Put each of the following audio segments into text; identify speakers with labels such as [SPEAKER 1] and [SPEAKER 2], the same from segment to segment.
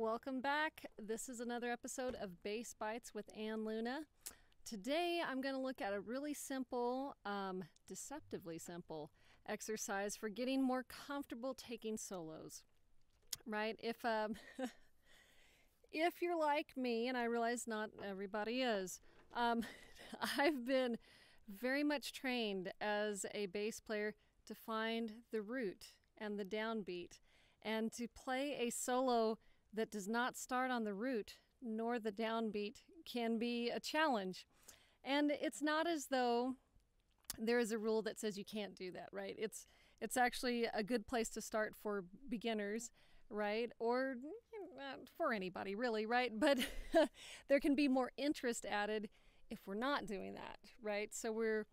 [SPEAKER 1] Welcome back. This is another episode of Bass Bites with Ann Luna. Today I'm going to look at a really simple, deceptively simple exercise for getting more comfortable taking solos. Right? If you're like me, and I realize not everybody is, I've been very much trained as a bass player to find the root and the downbeat, and to play a solo that does not start on the root nor the downbeat can be a challenge. And it's not as though there is a rule that says you can't do that, right? It's actually a good place to start for beginners, right? Or for anybody really, right? But there can be more interest added if we're not doing that, right? So we're,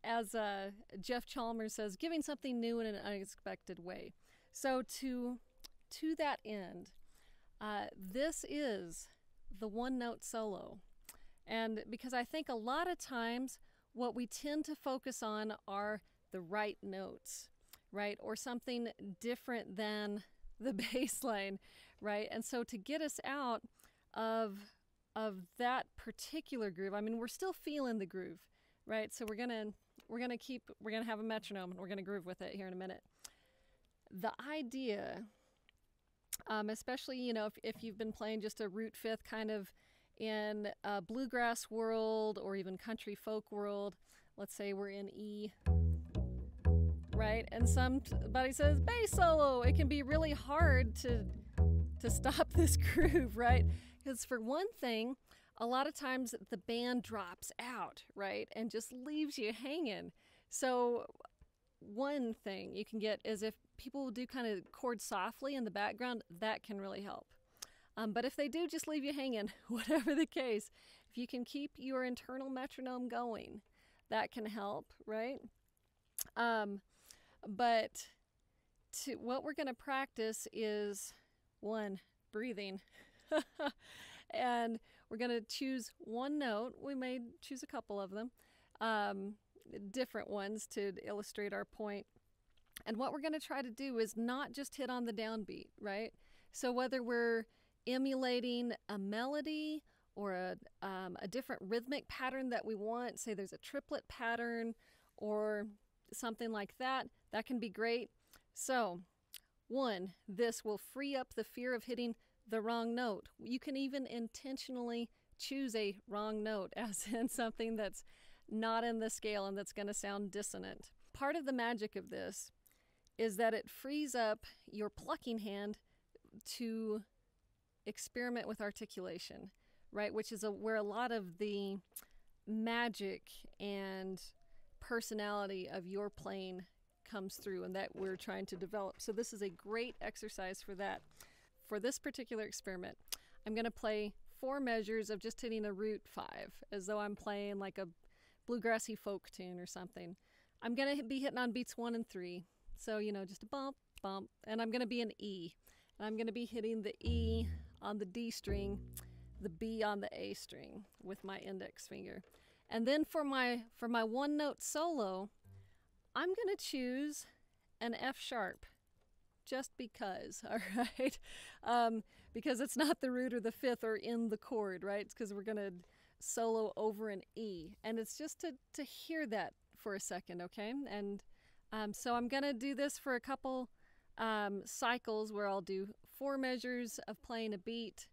[SPEAKER 1] as Jeff Chalmers says, giving something new in an unexpected way. So to that end, this is the one-note solo. And because I think a lot of times what we tend to focus on are the right notes, right? Or something different than the bass line, right? And so to get us out of that particular groove, I mean, we're still feeling the groove, right? So we're gonna have a metronome and we're gonna groove with it here in a minute. The idea, especially, you know, if you've been playing just a root fifth kind of in a bluegrass world or even country folk world, let's say we're in E, right? And somebody says bass solo, it can be really hard to stop this groove, right? Because for one thing, a lot of times the band drops out, right? And just leaves you hanging. So one thing you can get is if people do kind of chord softly in the background, that can really help. But if they do just leave you hanging, whatever the case, if you can keep your internal metronome going, that can help, right? But what we're going to practice is, one, breathing. And we're going to choose one note. We may choose a couple of them, different ones to illustrate our point. And what we're going to try to do is not just hit on the downbeat, right? So whether we're emulating a melody or a different rhythmic pattern that we want, say there's a triplet pattern or something like that, that can be great. So one, this will free up the fear of hitting the wrong note. You can even intentionally choose a wrong note, as in something that's not in the scale and that's going to sound dissonant. Part of the magic of this is that it frees up your plucking hand to experiment with articulation, right? Which is where a lot of the magic and personality of your playing comes through and that we're trying to develop. So this is a great exercise for that. For this particular experiment, I'm going to play 4 measures of just hitting a root 5, as though I'm playing like a bluegrassy folk tune or something. I'm going to be hitting on beats 1 and 3. So, you know, just a bump, bump, and I'm going to be an E. And I'm going to be hitting the E on the D string, the B on the A string with my index finger. And then for my one-note solo, I'm going to choose an F sharp. Just because, all right? Because it's not the root or the fifth or in the chord, right? It's because we're going to solo over an E. And it's just to hear that for a second, okay? And so I'm going to do this for a couple cycles where I'll do 4 measures of playing a beat,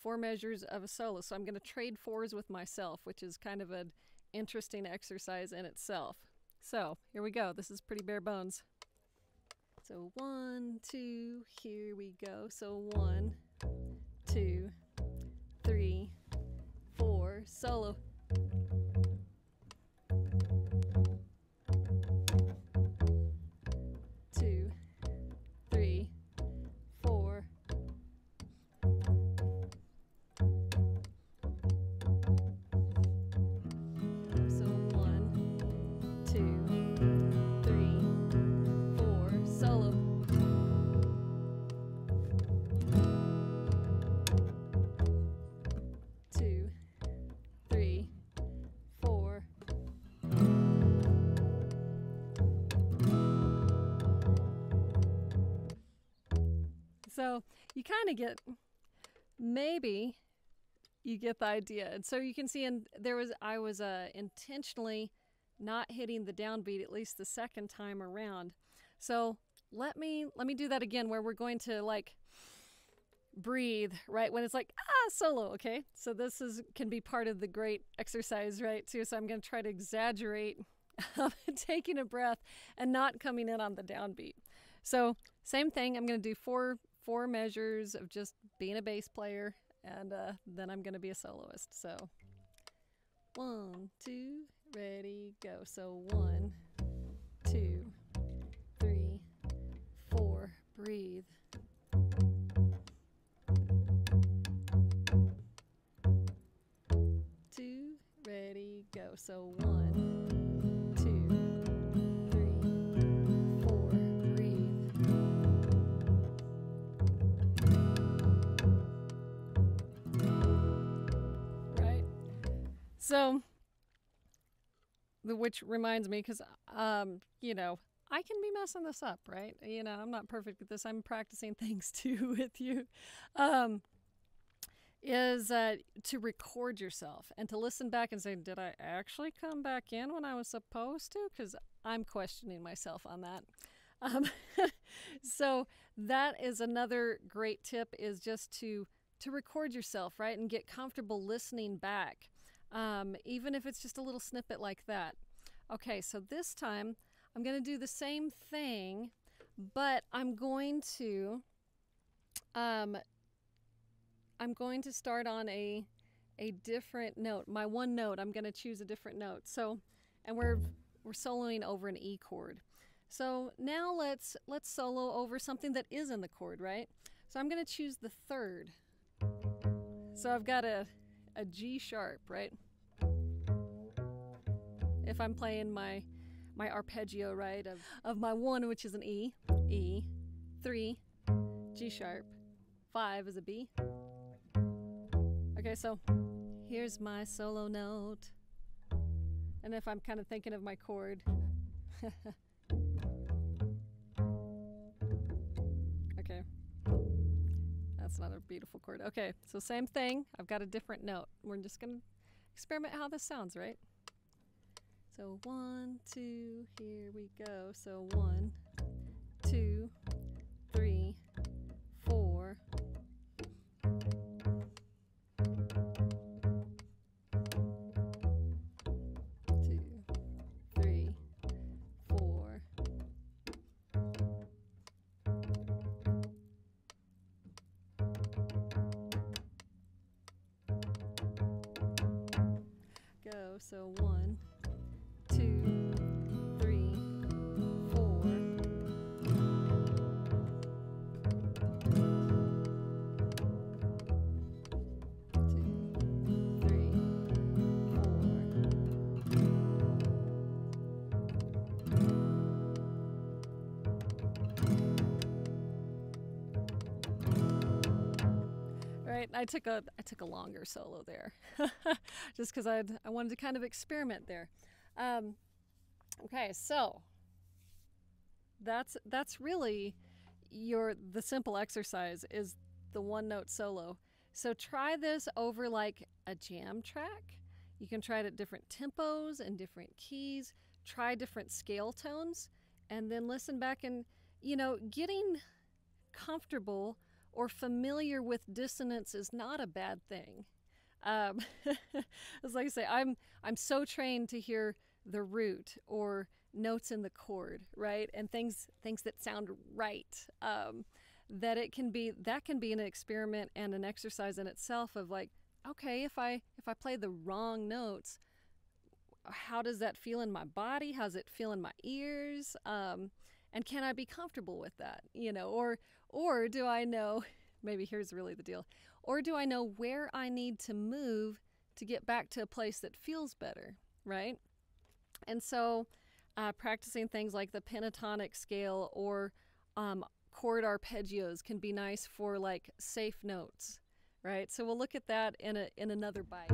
[SPEAKER 1] 4 measures of a solo. So I'm going to trade 4s with myself, which is kind of an interesting exercise in itself. So here we go. This is pretty bare bones. So 1, 2, here we go. So 1, 2, 3, 4, solo. 2, 3, 4. So 1, 2, 3, 4, solo. So you kind of get, maybe you get the idea. And so you can see, I was intentionally not hitting the downbeat at least the second time around. So let me do that again, where we're going to like breathe right when it's like solo. Okay, so this can be part of the great exercise, right, too. So I'm going to try to exaggerate taking a breath and not coming in on the downbeat. So same thing, I'm going to do four measures of just being a bass player, and then I'm going to be a soloist. So 1, 2, ready, go. So 1, 2, 3, 4, breathe. 2, ready, go. So 1, 2, 3, 4, breathe. Right. So, which reminds me, because you know, I can be messing this up, right? You know, I'm not perfect at this. I'm practicing things too with you. Is to record yourself and to listen back and say, did I actually come back in when I was supposed to? Because I'm questioning myself on that. So that is another great tip, is just to record yourself, right? And get comfortable listening back, even if it's just a little snippet like that. Okay, so this time I'm going to do the same thing, but I'm going to start on a different note. My one note, I'm going to choose a different note. So, and we're soloing over an E chord. So now let's solo over something that is in the chord, right? So I'm going to choose the third. So I've got a G sharp, right? If I'm playing my arpeggio, right, of my 1, which is an E, 3, G sharp, 5 is a B. Okay, so here's my solo note. And if I'm kind of thinking of my chord, okay, that's not a beautiful chord. Okay, so same thing, I've got a different note. We're just gonna experiment how this sounds, right? So 1, 2, here we go. So 1, 2, 3, 4. 2, 3, 4. Go. So 1, 2, 3, 4. 2, 3, 4. Right, I took a longer solo there, just because I wanted to kind of experiment there. Okay, so that's really the simple exercise, is the one note solo. So try this over like a jam track. You can try it at different tempos and different keys. Try different scale tones, and then listen back, and getting comfortable or familiar with dissonance is not a bad thing. As like I say, I'm so trained to hear the root or notes in the chord, right, and things that sound right, that can be an experiment and an exercise in itself of like, okay, if I play the wrong notes, how does that feel in my body? How's it feel in my ears? And can I be comfortable with that? Or do I know, maybe here's really the deal, or do I know where I need to move to get back to a place that feels better, right? And so practicing things like the pentatonic scale or chord arpeggios can be nice for like safe notes, right? So we'll look at that in another bite.